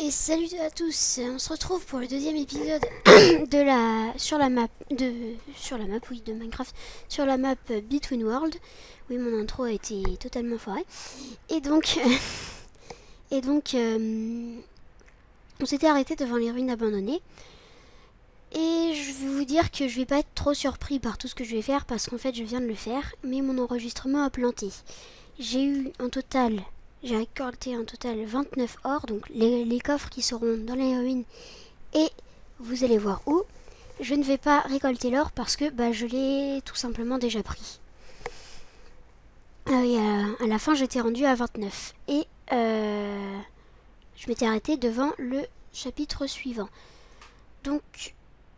Et salut à tous, on se retrouve pour le deuxième épisode sur la map oui, de Minecraft, sur la map Between World. Oui, mon intro a été totalement foirée. Et donc et donc on s'était arrêté devant les ruines abandonnées. Et je vais vous dire que je vais pas être trop surpris par tout ce que je vais faire parce qu'en fait je viens de le faire, mais mon enregistrement a planté. J'ai récolté en total 29 ors, donc les coffres qui seront dans les ruines, et vous allez voir où. Je ne vais pas récolter l'or parce que je l'ai tout simplement déjà pris. Et à la fin, j'étais rendu à 29. Et je m'étais arrêté devant le chapitre suivant. Donc,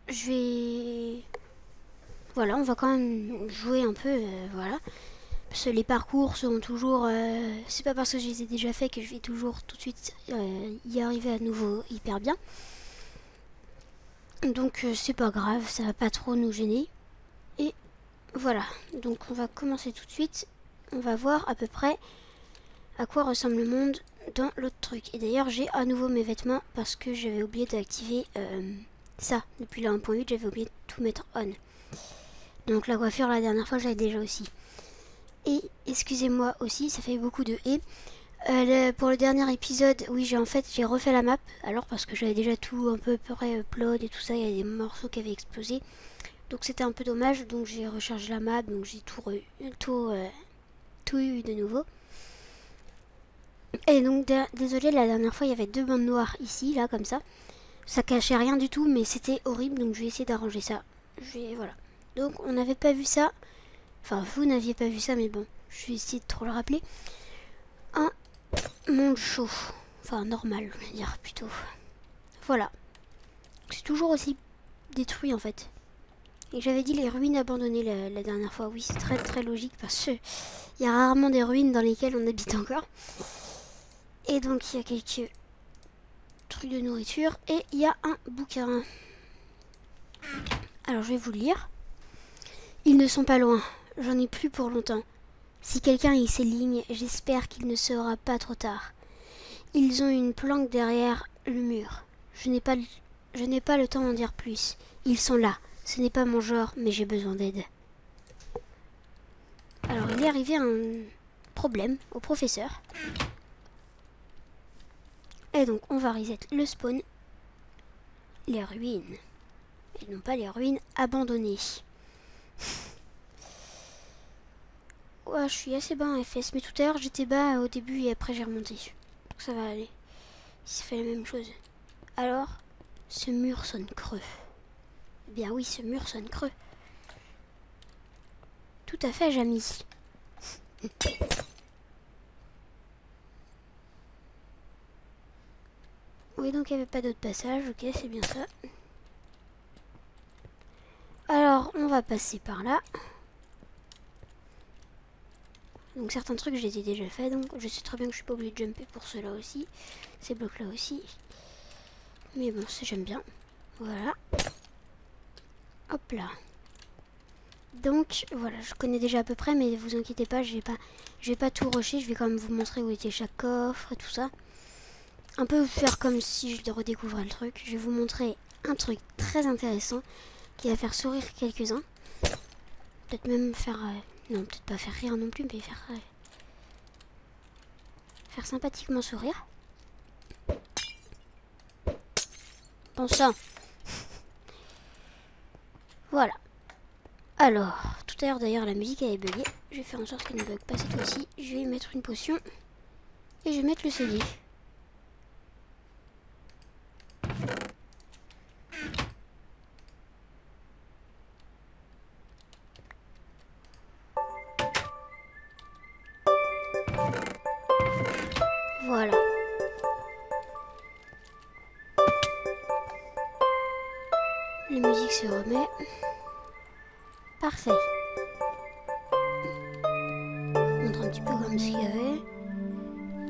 je vais... Voilà, on va quand même jouer un peu, voilà. Parce que les parcours seront toujours... c'est pas parce que je les ai déjà fait que je vais toujours tout de suite y arriver à nouveau hyper bien. Donc c'est pas grave, ça va pas trop nous gêner. Et voilà, donc on va commencer tout de suite. On va voir à peu près à quoi ressemble le monde dans l'autre truc. Et d'ailleurs j'ai à nouveau mes vêtements parce que j'avais oublié d'activer ça. Depuis la 1.8 j'avais oublié de tout mettre on. Donc la coiffure la dernière fois j'avais déjà aussi. Et excusez-moi aussi, ça fait beaucoup de et. Pour le dernier épisode, oui, j'ai refait la map. Alors parce que j'avais déjà tout un peu près upload et tout ça, il y a des morceaux qui avaient explosé. Donc c'était un peu dommage, donc j'ai rechargé la map, donc j'ai tout eu de nouveau. Et donc désolé, la dernière fois il y avait deux bandes noires ici, là comme ça. Ça cachait rien du tout, mais c'était horrible, donc je vais essayer d'arranger ça. Voilà. Donc on n'avait pas vu ça. Enfin, vous n'aviez pas vu ça, mais bon, je vais essayer de trop le rappeler. Un monde chaud. Enfin, normal, je vais dire plutôt. Voilà. C'est toujours aussi détruit en fait. Et j'avais dit les ruines abandonnées la dernière fois. Oui, c'est très très logique parce que il y a rarement des ruines dans lesquelles on habite encore. Et donc il y a quelques trucs de nourriture et il y a un bouquin. Alors je vais vous le lire. Ils ne sont pas loin. J'en ai plus pour longtemps. Si quelqu'un lit ces lignes, j'espère qu'il ne sera pas trop tard. Ils ont une planque derrière le mur. Je n'ai pas le temps d'en dire plus. Ils sont là. Ce n'est pas mon genre, mais j'ai besoin d'aide. Alors il est arrivé un problème au professeur. Et donc on va reset le spawn. Les ruines. Et non pas les ruines abandonnées. Ouais, je suis assez bas en FPS, mais tout à l'heure j'étais bas au début et après j'ai remonté. Donc ça va aller. Ça fait la même chose. Alors, ce mur sonne creux. Eh bien oui, ce mur sonne creux. Tout à fait, Jamy. Oui, donc il n'y avait pas d'autre passage. Ok, c'est bien ça. Alors, on va passer par là. Donc certains trucs, je les ai déjà fait. Donc je sais très bien que je suis pas obligée de jumper pour cela aussi. Ces blocs-là aussi. Mais bon, ça j'aime bien. Voilà. Hop là. Donc voilà, je connais déjà à peu près, mais vous inquiétez pas, je vais pas tout rusher. Je vais quand même vous montrer où était chaque coffre et tout ça. Un peu faire comme si je redécouvrais le truc. Je vais vous montrer un truc très intéressant qui va faire sourire quelques-uns. Peut-être même faire... non, peut-être pas faire rire non plus, mais faire sympathiquement sourire. Bon ça. Voilà. Alors, tout à l'heure d'ailleurs la musique avait bugué. Je vais faire en sorte qu'elle ne bug pas cette fois-ci. Je vais mettre une potion. Et je vais mettre le CD. Voilà. La musique se remet. Parfait. Je montre un petit peu comme ce qu'il y avait.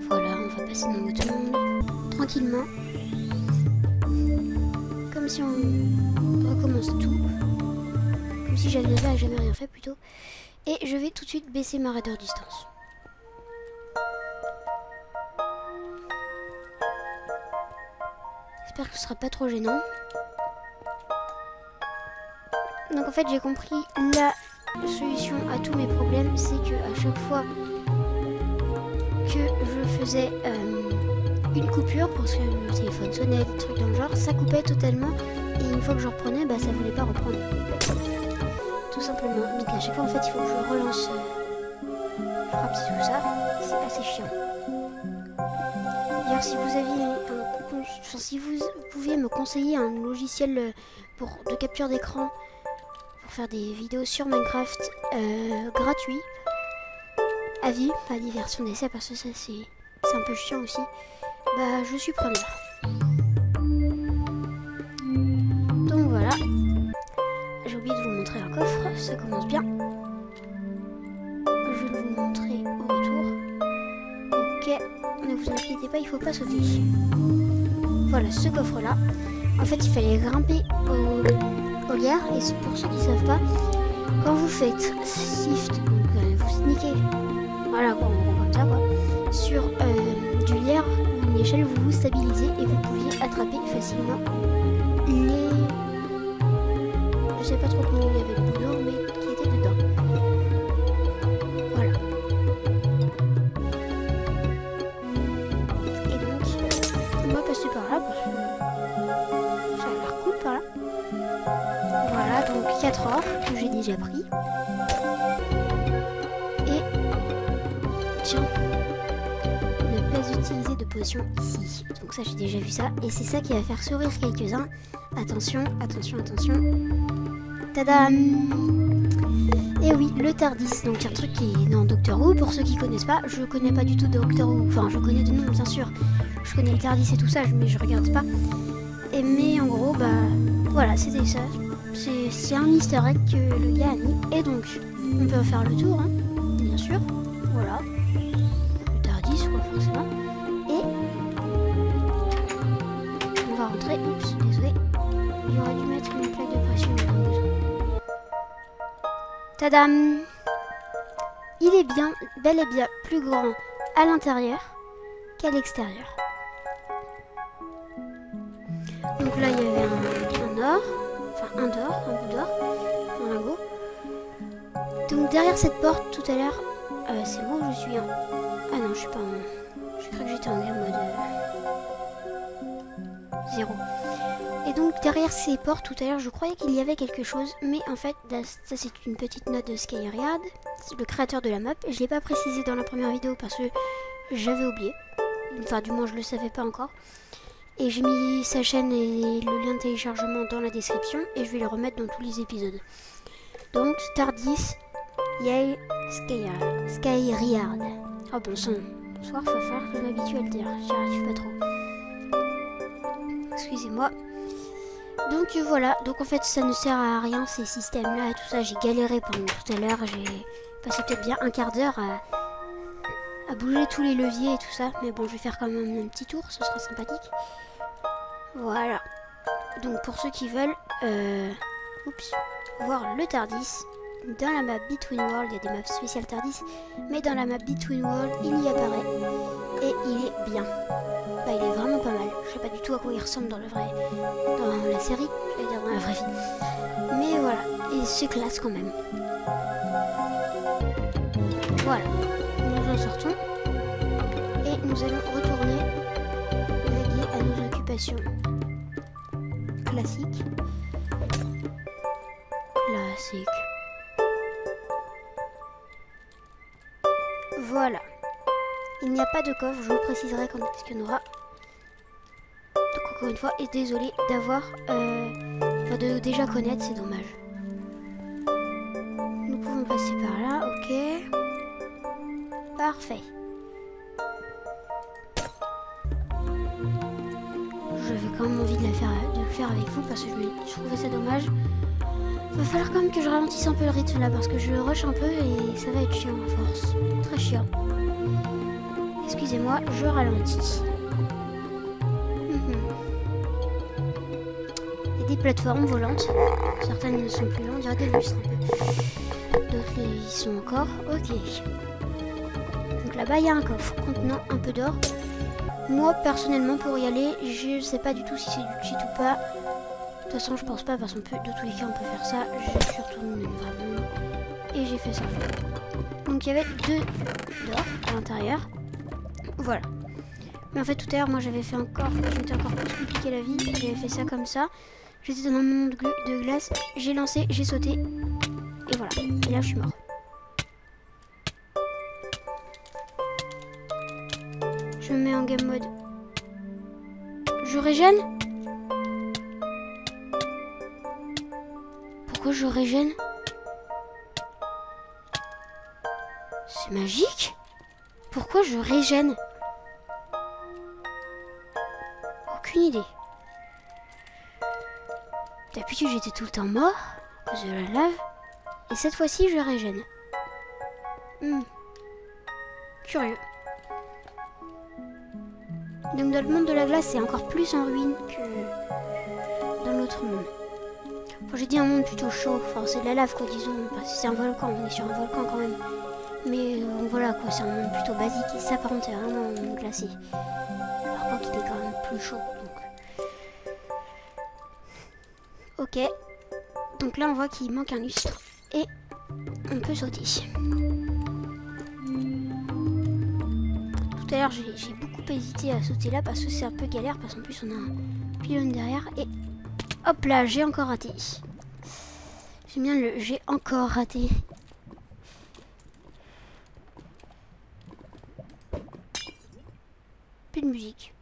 Voilà, on va passer dans l'autre monde. Tranquillement. Comme si on recommençait tout. Comme si j'avais jamais rien fait plutôt. Et je vais tout de suite baisser ma raideur distance. j'espère que ce sera pas trop gênant. Donc en fait j'ai compris la solution à tous mes problèmes, c'est que à chaque fois que je faisais une coupure, parce que le téléphone sonnait, des trucs dans le genre, ça coupait totalement, et une fois que je reprenais, bah ça voulait pas reprendre. Tout simplement. Donc à chaque fois en fait il faut que je relance, je frappe tout ça, c'est assez chiant. D'ailleurs si vous aviez si vous pouviez me conseiller un logiciel de capture d'écran pour faire des vidéos sur Minecraft gratuit, à vie, pas des versions d'essai parce que ça c'est un peu chiant aussi, bah je suis preneur. Donc voilà, j'ai oublié de vous montrer un coffre, ça commence bien. Je vais vous montrer au retour. Ok, ne vous inquiétez pas, il faut pas sauter. Voilà, ce coffre là, en fait il fallait grimper au lierre, et c'est pour ceux qui ne savent pas, quand vous faites shift, donc vous sneakez, voilà quoi, comme ça quoi, sur du lierre ou une échelle, vous vous stabilisez et vous pouviez attraper facilement les... Je sais pas trop comment il y avait le boulot, mais qui était dedans. Voilà. Et donc, on va passer par là parce que ça a l'air cool par là. Voilà, donc 4 or que j'ai déjà pris. Et tiens, ne pas utiliser de potion ici. Donc ça j'ai déjà vu ça. Et c'est ça qui va faire sourire quelques-uns. Attention, attention, attention. Tadam! Et oui, le Tardis. Donc un truc qui est dans Doctor Who. Pour ceux qui connaissent pas, je connais pas du tout Doctor Who. Enfin, je connais de nom bien sûr. Je connais le Tardis et tout ça, mais je regarde pas. Et mais en gros, bah voilà, c'était ça. C'est un easter egg que le gars a mis. Et donc, on peut faire le tour, hein, bien sûr. Voilà. Le Tardis, quoi, forcément. Et on va rentrer. Oups, désolé. J'aurais dû mettre une plaque de pression dans le besoin. Tadam! Il est bien, bel et bien plus grand à l'intérieur qu'à l'extérieur. Donc là, il y avait un or. Enfin, un bout d'or, un lingot. Donc derrière cette porte, tout à l'heure, c'est moi où je suis en... Ah non, je suis pas en... Je crois que j'étais en game mode 0. Et donc derrière ces portes, tout à l'heure, je croyais qu'il y avait quelque chose. Mais en fait, ça c'est une petite note de Skyriard, le créateur de la map. Je ne l'ai pas précisé dans la première vidéo parce que j'avais oublié. Enfin, du moins, je le savais pas encore. Et j'ai mis sa chaîne et le lien de téléchargement dans la description. Et je vais le remettre dans tous les épisodes. Donc, Tardis, Yale, Skyriard. Oh bon sang. Bonsoir, il va falloir que je m'habitue à le dire. J'y arrive pas trop. Excusez-moi. Donc voilà. Donc en fait, ça ne sert à rien ces systèmes-là et tout ça. J'ai galéré pendant tout à l'heure. J'ai passé peut-être bien un quart d'heure à bouger tous les leviers et tout ça. Mais bon, je vais faire quand même un petit tour. Ce sera sympathique. Voilà. Donc pour ceux qui veulent voir le Tardis, dans la map Between World, il y a des maps spéciales Tardis, mais dans la map Between World, il y apparaît et il est bien. Bah, il est vraiment pas mal. Je sais pas du tout à quoi il ressemble dans la série, je vais dire dans la vraie vie. Mais voilà, et c'est classe quand même. Voilà, nous en sortons et nous allons retourner vaguer à nos occupations classiques. Classique. Voilà. Il n'y a pas de coffre, je vous préciserai quand est-ce qu'il y en aura. Donc encore une fois, et désolé d'avoir... de déjà connaître, c'est dommage. Nous pouvons passer par là, ok. Parfait. J'avais quand même envie de le faire avec vous parce que je trouvais ça dommage. Va falloir quand même que je ralentisse un peu le rythme là parce que je rush un peu et ça va être chiant à force. Très chiant. Excusez-moi, je ralentis. Il y a des plateformes volantes. Certaines ne sont plus là, on dirait des lustres un peu. D'autres y sont encore. Ok. Donc là-bas il y a un coffre contenant un peu d'or. Moi, personnellement, pour y aller, je sais pas du tout si c'est du cheat ou pas. De toute façon, je pense pas, parce qu'on peut, de tous les cas, on peut faire ça. Je suis retournée vraiment. Et j'ai fait ça. Donc, il y avait 2 dehors, à l'intérieur. Voilà. Mais en fait, tout à l'heure, moi, j'avais fait encore... Je m'étais encore plus compliqué la vie. J'avais fait ça comme ça. J'étais dans un monde de glace. J'ai lancé, j'ai sauté. Et voilà. Et là, je suis mort. Je me mets en game mode. Je régène? Pourquoi je régène? C'est magique? Pourquoi je régène? Aucune idée. D'habitude j'étais tout le temps mort à cause de la lave. Et cette fois-ci je régène. Curieux. Donc dans le monde de la glace c'est encore plus en ruine que dans l'autre monde. Enfin j'ai dit un monde plutôt chaud. Enfin c'est de la lave quoi disons. Parce que c'est un volcan. On est sur un volcan quand même. Mais voilà quoi, c'est un monde plutôt basique. Et ça par contre c'est vraiment un monde glacé. Alors quoi qu'il est quand même plus chaud. Donc. Ok. Donc là on voit qu'il manque un lustre. Et on peut sauter. Tout à l'heure j'ai beaucoup hésité à sauter là parce que c'est un peu galère. Parce qu'en plus on a un pylône derrière. Et hop là, j'ai encore raté. J'aime bien le j'ai encore raté. Plus de musique.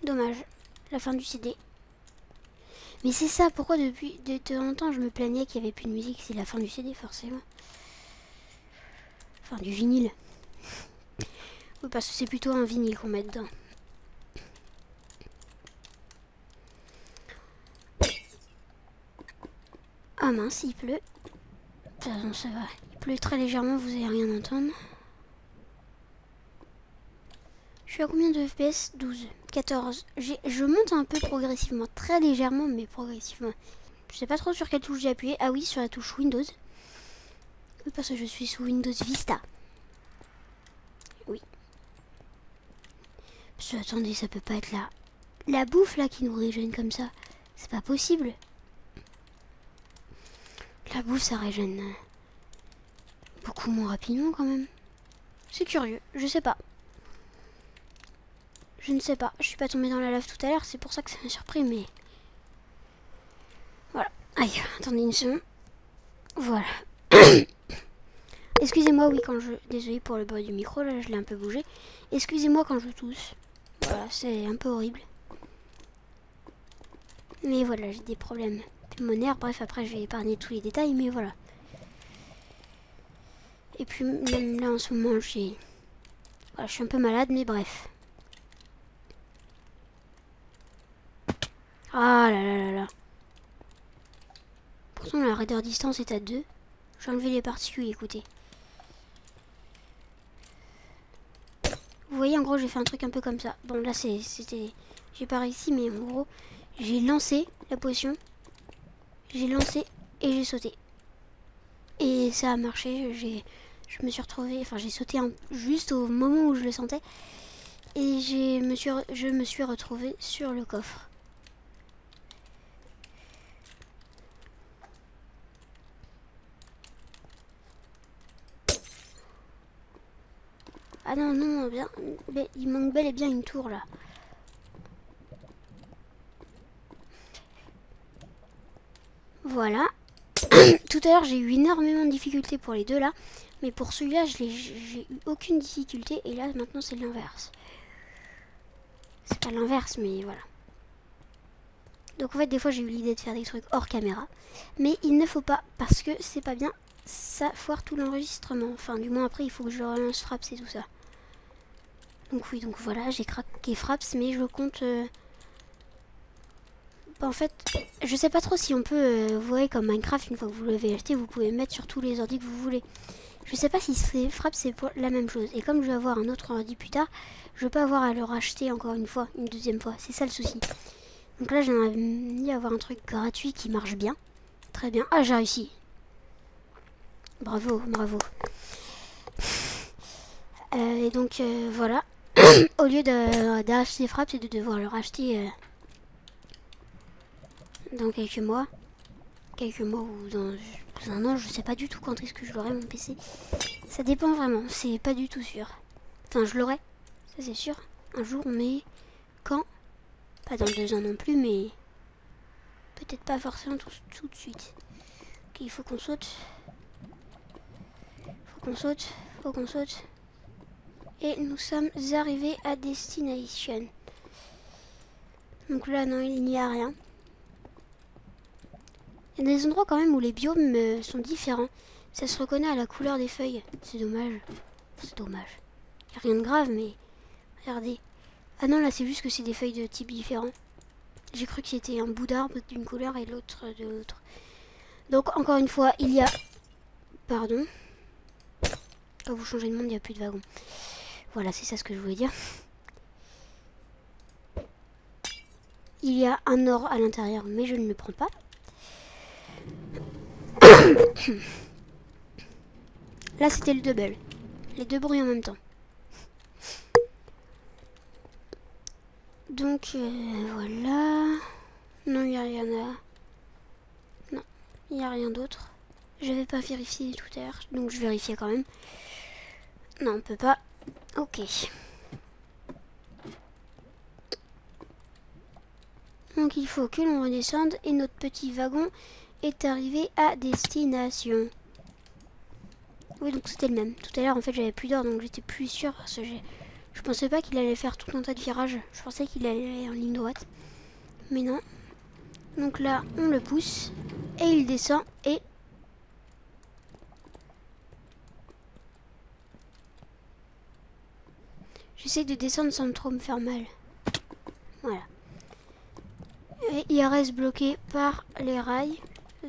Dommage. La fin du CD. Mais c'est ça, pourquoi depuis de temps en temps je me plaignais qu'il n'y avait plus de musique, c'est la fin du CD forcément. Enfin du vinyle. Oui parce que c'est plutôt un vinyle qu'on met dedans. Ah mince, il pleut. De toute façon ça va. Il pleut très légèrement, vous n'allez rien entendre. Je suis à combien de FPS? 12, 14. Je monte un peu progressivement, très légèrement, mais progressivement. Je sais pas trop sur quelle touche j'ai appuyé. Ah oui, sur la touche Windows. Oui, parce que je suis sous Windows Vista. Oui. Parce que, attendez, ça peut pas être la bouffe là qui nous régène comme ça. C'est pas possible. La bouffe, ça régène beaucoup moins rapidement quand même. C'est curieux, je sais pas. Je ne sais pas, je suis pas tombée dans la lave tout à l'heure, c'est pour ça que ça m'a surpris, mais... Voilà. Aïe, attendez une seconde. Voilà. Excusez-moi, oui, quand je... Désolée pour le bruit du micro, là, je l'ai un peu bougé. Excusez-moi quand je tousse. Voilà, c'est un peu horrible. Mais voilà, j'ai des problèmes pulmonaires. Bref, après, je vais épargner tous les détails, mais voilà. Et puis, même là, en ce moment, j'ai... Voilà, je suis un peu malade, mais bref. Ah là là là là. Pourtant la raideur distance est à 2. J'ai enlevé les particules, écoutez. Vous voyez en gros j'ai fait un truc un peu comme ça. Bon là c'était... J'ai pas réussi mais en gros j'ai lancé la potion. J'ai lancé et j'ai sauté. Et ça a marché. Je me suis retrouvée... Enfin j'ai sauté juste au moment où je le sentais. Et je me suis retrouvée sur le coffre. Ah non, non, bien, il manque bel et bien une tour là. Voilà. Tout à l'heure j'ai eu énormément de difficultés pour les deux là. Mais pour celui-là j'ai eu aucune difficulté. Et là maintenant c'est l'inverse. C'est pas l'inverse mais voilà. Donc en fait des fois j'ai eu l'idée de faire des trucs hors caméra. Mais il ne faut pas parce que c'est pas bien. Ça foire tout l'enregistrement. Enfin du moins après il faut que je relance Fraps et tout ça. Donc oui, donc voilà, j'ai craqué Fraps, mais je compte... Bah, en fait, je sais pas trop si on peut... vous voyez, comme Minecraft, une fois que vous l'avez acheté, vous pouvez mettre sur tous les ordi que vous voulez. Je sais pas si Fraps c'est pour la même chose. Et comme je vais avoir un autre ordi plus tard, je vais pas avoir à le racheter encore une fois, une deuxième fois. C'est ça le souci. Donc là, j'aimerais bien avoir un truc gratuit qui marche bien. Très bien. Ah, j'ai réussi. Bravo, bravo. Et donc, voilà. Au lieu d'acheter Fraps et de devoir le racheter dans quelques mois. Quelques mois ou dans un an, je sais pas du tout quand est-ce que je l'aurai mon PC. Ça dépend vraiment, c'est pas du tout sûr. Enfin, je l'aurai, ça c'est sûr, un jour, mais quand? Pas dans 2 ans non plus, mais peut-être pas forcément tout de suite. Ok, il faut qu'on saute. Faut qu'on saute, faut qu'on saute. Et nous sommes arrivés à Destination. Donc là, non, il n'y a rien. Il y a des endroits quand même où les biomes sont différents. Ça se reconnaît à la couleur des feuilles. C'est dommage. C'est dommage. Il n'y a rien de grave, mais regardez. Ah non, là c'est juste que c'est des feuilles de type différent. J'ai cru que c'était un bout d'arbre d'une couleur et l'autre de l'autre. Donc encore une fois, il y a... Pardon. Quand vous changez de monde, il n'y a plus de wagons. Voilà, c'est ça ce que je voulais dire. Il y a un or à l'intérieur, mais je ne le prends pas. Là, c'était le double. Les deux bruits en même temps. Donc, voilà. Non, il n'y a rien à... Non, il n'y a rien d'autre. Je vais pas vérifier tout à l'heure, donc je vérifiais quand même. Non, on peut pas. Ok. Donc il faut que l'on redescende et notre petit wagon est arrivé à destination. Oui, donc c'était le même. Tout à l'heure, en fait, j'avais plus d'or, donc j'étais plus sûre parce que je pensais pas qu'il allait faire tout un tas de virages. Je pensais qu'il allait aller en ligne droite. Mais non. Donc là, on le pousse et il descend et... J'essaie de descendre sans trop me faire mal. Voilà. Et il reste bloqué par les rails.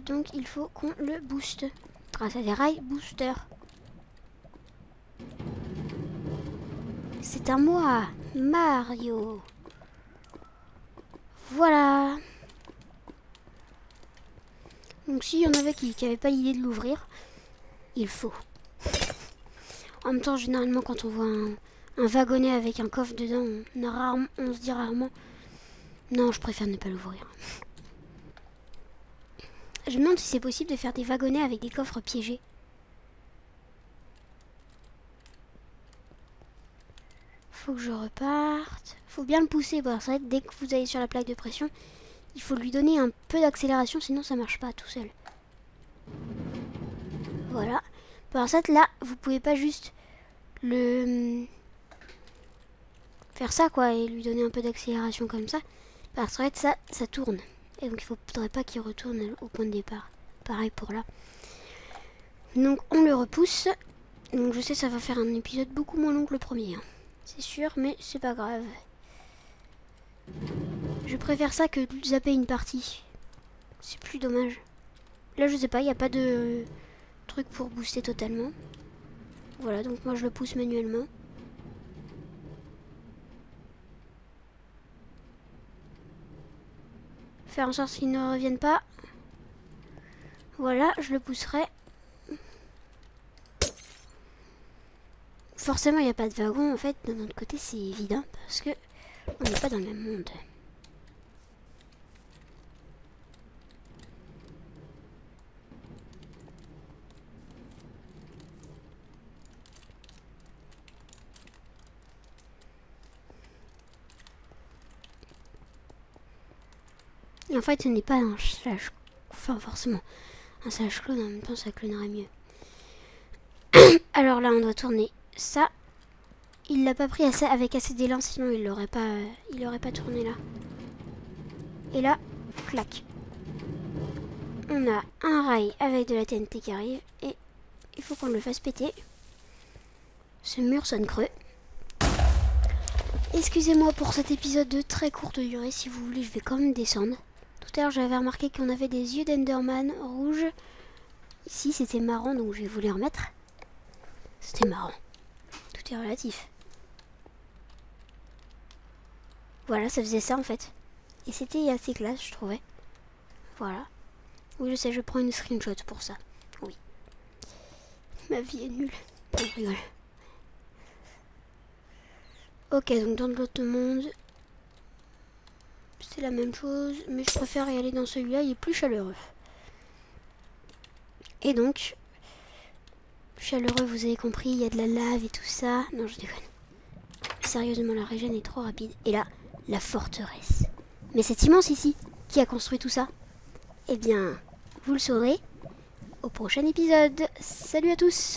Donc il faut qu'on le booste. Grâce à des rails boosters. C'est à moi, Mario. Voilà. Donc s'il y en avait qui n'avaient pas l'idée de l'ouvrir, il faut. En même temps, généralement, quand on voit un wagonnet avec un coffre dedans, on se dit rarement non, je préfère ne pas l'ouvrir. Je me demande si c'est possible de faire des wagonnets avec des coffres piégés. Faut que je reparte. Faut bien le pousser. Bon, c'est vrai que dès que vous allez sur la plaque de pression, il faut lui donner un peu d'accélération, sinon ça marche pas tout seul. Voilà. Par ça, là, vous pouvez pas juste le faire ça quoi et lui donner un peu d'accélération comme ça. Parce que ça tourne. Et donc il faudrait pas qu'il retourne au point de départ. Pareil pour là. Donc on le repousse. Donc je sais ça va faire un épisode beaucoup moins long que le premier. Hein. C'est sûr, mais c'est pas grave. Je préfère ça que de zapper une partie. C'est plus dommage. Là je sais pas, il n'y a pas de truc pour booster totalement. Voilà, donc moi je le pousse manuellement. Faire en sorte qu'il ne revienne pas. Voilà, je le pousserai. Forcément, il n'y a pas de wagon. En fait, de notre côté, c'est évident parce que on n'est pas dans le même monde. Et en fait, ce n'est pas un slash... Enfin, forcément, un slash clone, en même temps, ça clonerait mieux. Alors là, on doit tourner ça. Il l'a pas pris avec assez d'élan, sinon il l'aurait pas tourné là. Et là, clac. On a un rail avec de la TNT qui arrive et il faut qu'on le fasse péter. Ce mur sonne creux. Excusez-moi pour cet épisode de très courte durée. Si vous voulez, je vais quand même descendre. Tout à l'heure, j'avais remarqué qu'on avait des yeux d'Enderman rouges. Ici, c'était marrant, donc je vais vous les remettre. C'était marrant. Tout est relatif. Voilà, ça faisait ça en fait. Et c'était assez classe, je trouvais. Voilà. Oui, je sais, je prends une screenshot pour ça. Oui. Ma vie est nulle. Non, je rigole. Ok, donc dans l'autre monde, c'est la même chose, mais je préfère y aller dans celui-là, il est plus chaleureux. Et donc, chaleureux, vous avez compris, il y a de la lave et tout ça. Non, je déconne. Mais sérieusement, la régène est trop rapide. Et là, la forteresse. Mais c'est immense ici. Qui a construit tout ça? Eh bien, vous le saurez au prochain épisode. Salut à tous!